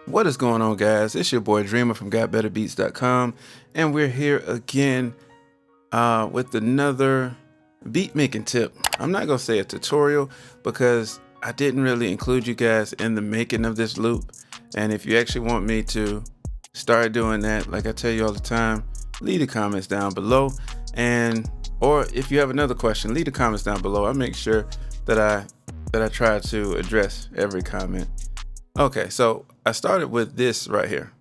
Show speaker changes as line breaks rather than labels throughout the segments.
What is going on, guys? It's your boy Dreamer from GotBetterBeats.com, and we're here again with another beat making tip. I'm not gonna say a tutorial because I didn't really include you guys in the making of this loop. And if you actually want me to start doing that, like I tell you all the time, leave the comments down below. Or if you have another question, leave the comments down below. I make sure that I try to address every comment. Okay, so I started with this right here.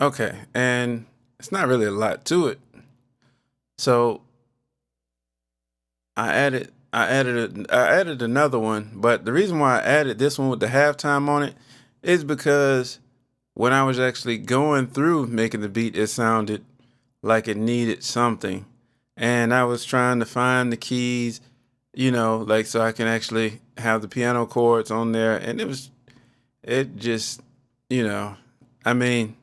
Okay, and it's not really a lot to it. So I added another one, but the reason why I added this one with the halftime on it is because when I was actually going through making the beat, it sounded like it needed something. And I was trying to find the keys, like so I can actually have the piano chords on there. And it just, I mean,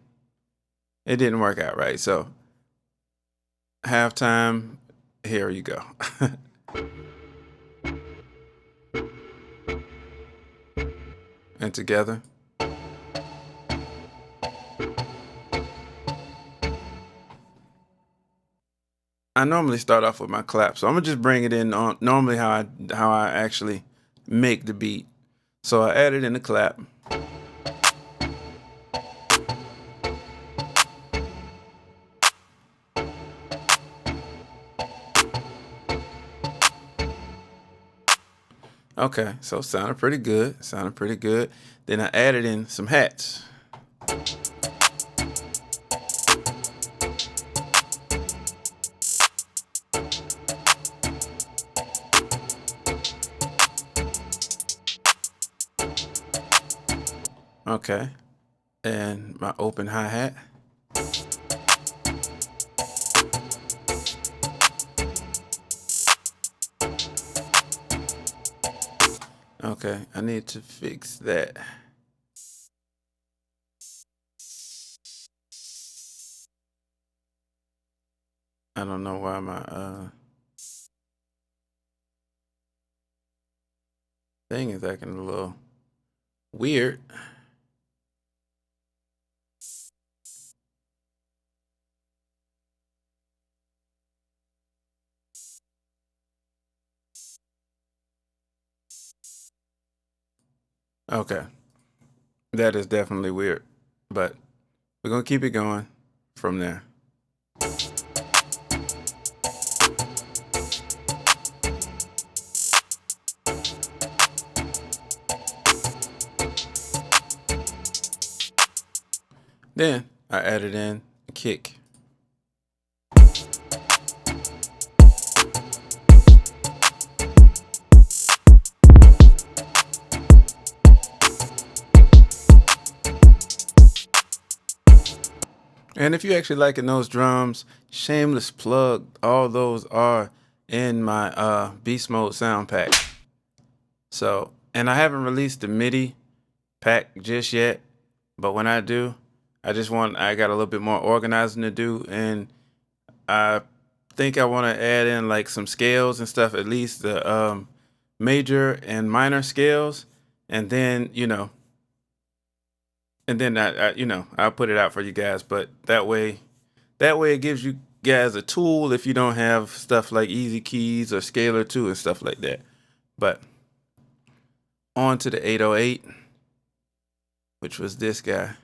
it didn't work out right. So halftime, here you go. And together. I normally start off with my clap, so I'm gonna just bring it in on normally how I actually make the beat. So I added in the clap. Okay, so sounded pretty good. Then I added in some hats. Okay, and my open hi-hat. Okay, I need to fix that. I don't know why my thing is acting a little weird. Okay, that is definitely weird, but we're gonna keep it going from there. Then I added in a kick. And if you actually liking those drums, shameless plug, all those are in my Beast Mode sound pack. So, and I haven't released the MIDI pack just yet, but when I do, I got a little bit more organizing to do, and I think I want to add in like some scales and stuff, at least the major and minor scales, and then I'll put it out for you guys. But that way it gives you guys a tool if you don't have stuff like Easy Keys or Scalar 2 and stuff like that. But on to the 808, which was this guy.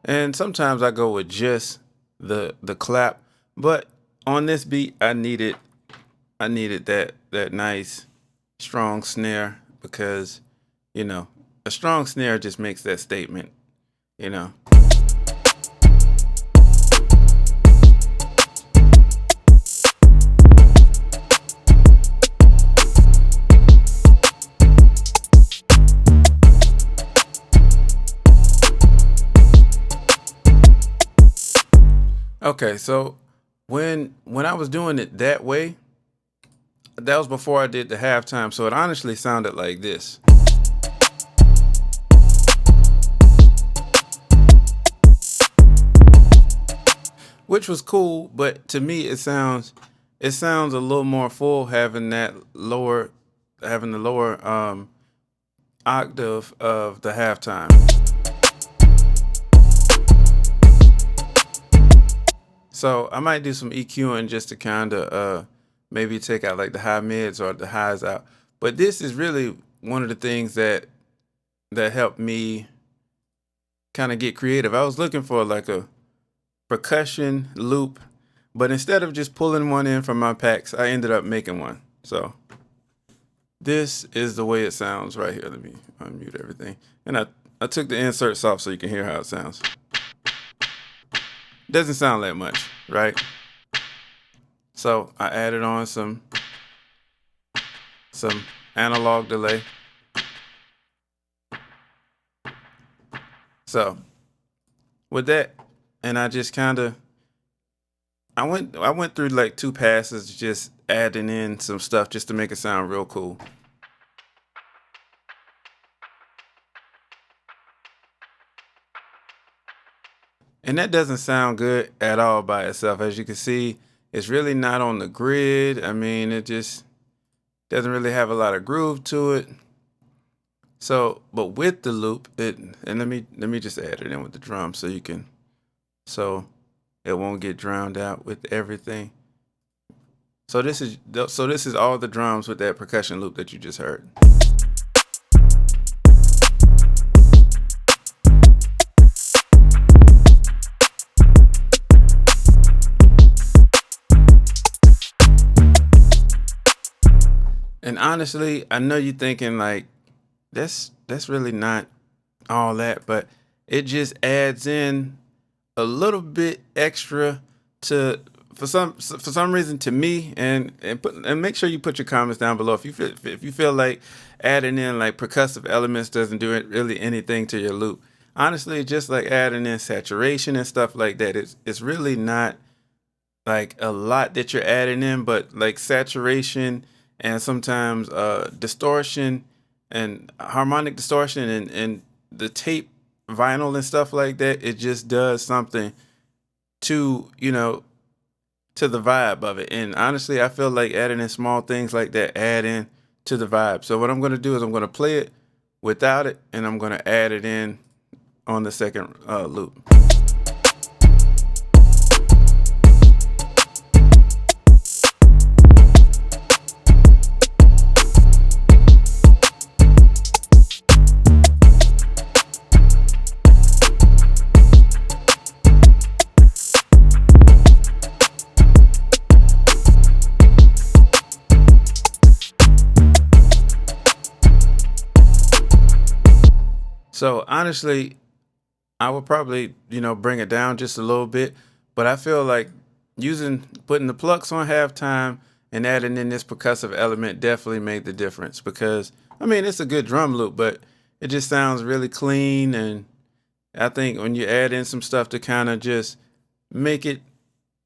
And sometimes I go with just the clap, but on this beat I needed that nice strong snare, because a strong snare just makes that statement. Okay, so when I was doing it that way, that was before I did the halftime, so it honestly sounded like this, which was cool, but to me it sounds a little more full having the lower octave of the halftime. So I might do some EQing just to kind of maybe take out like the high mids or the highs out. But this is really one of the things that helped me kind of get creative. I was looking for like a percussion loop, but instead of just pulling one in from my packs, I ended up making one. So this is the way it sounds right here. Let me unmute everything. And I took the inserts off so you can hear how it sounds. Doesn't sound that much, right? So I added on some analog delay. So with that, and I just kind of I went through like two passes just adding in some stuff just to make it sound real cool. And that doesn't sound good at all by itself. As you can see, it's really not on the grid. I mean, it just doesn't really have a lot of groove to it. So, but with the loop, and let me just add it in with the drum so you can so it won't get drowned out with everything. So this is all the drums with that percussion loop that you just heard. And honestly, I know you're thinking like that's really not all that, but it just adds in a little bit extra to for some reason to me, and make sure you put your comments down below if you feel like adding in like percussive elements doesn't do it really anything to your loop. Honestly, just like adding in saturation and stuff like that, it's really not like a lot that you're adding in, but like saturation and sometimes distortion and harmonic distortion and the tape vinyl and stuff like that, it just does something to, to the vibe of it. And honestly, I feel like adding in small things like that add in to the vibe. So what I'm going to do is I'm going to play it without it, and I'm going to add it in on the second loop. So honestly, I would probably, bring it down just a little bit, but I feel like putting the plucks on halftime and adding in this percussive element definitely made the difference because I mean it's a good drum loop, but it just sounds really clean. And I think when you add in some stuff to kind of just make it,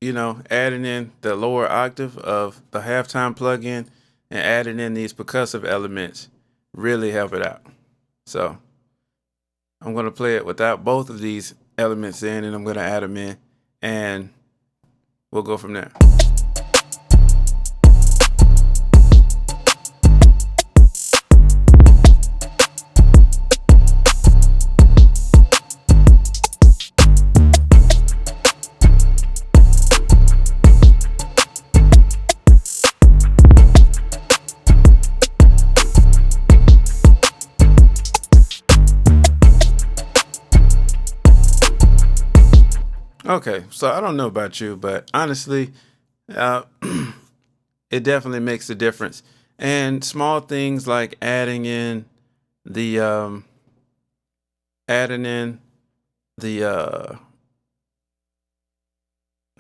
adding in the lower octave of the halftime plugin and adding in these percussive elements really help it out. So I'm going to play it without both of these elements in, and I'm going to add them in, and we'll go from there. Okay, so I don't know about you, but honestly, uh, it definitely makes a difference. And small things like the adding in the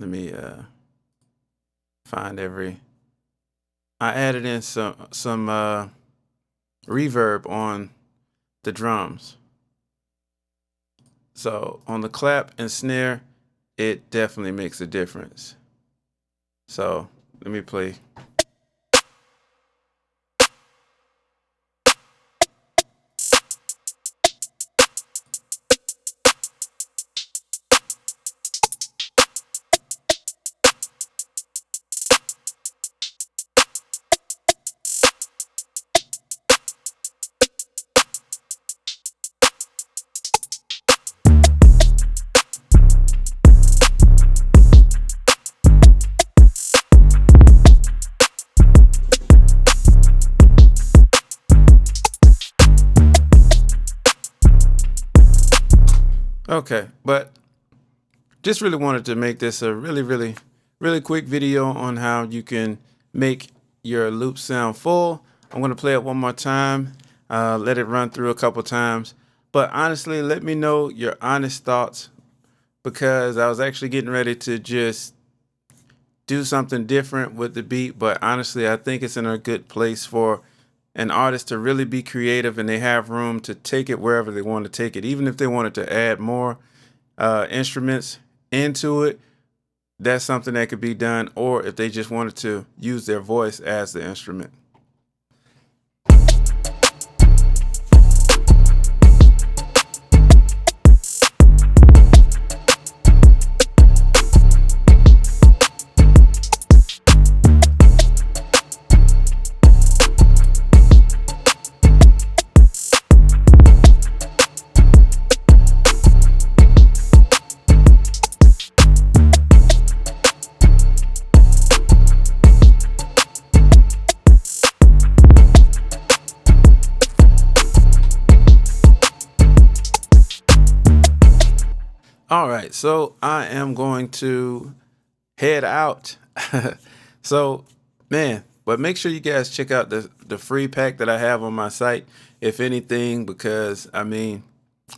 let me find every. I added in some reverb on the drums. So on the clap and snare, it definitely makes a difference. So let me play. Okay, but just really wanted to make this a really quick video on how you can make your loop sound full. I'm going to play it one more time, let it run through a couple times. But honestly, let me know your honest thoughts, because I was actually getting ready to just do something different with the beat. But honestly, I think it's in a good place for an artist to really be creative, and they have room to take it wherever they want to take it. Even if they wanted to add more instruments into it, that's something that could be done. Or if they just wanted to use their voice as the instrument. All right, so I am going to head out. So, man, but make sure you guys check out the free pack that I have on my site, if anything, because I mean,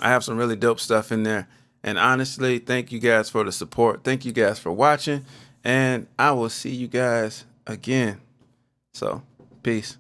I have some really dope stuff in there. And honestly, thank you guys for the support. Thank you guys for watching, and I will see you guys again. So, peace.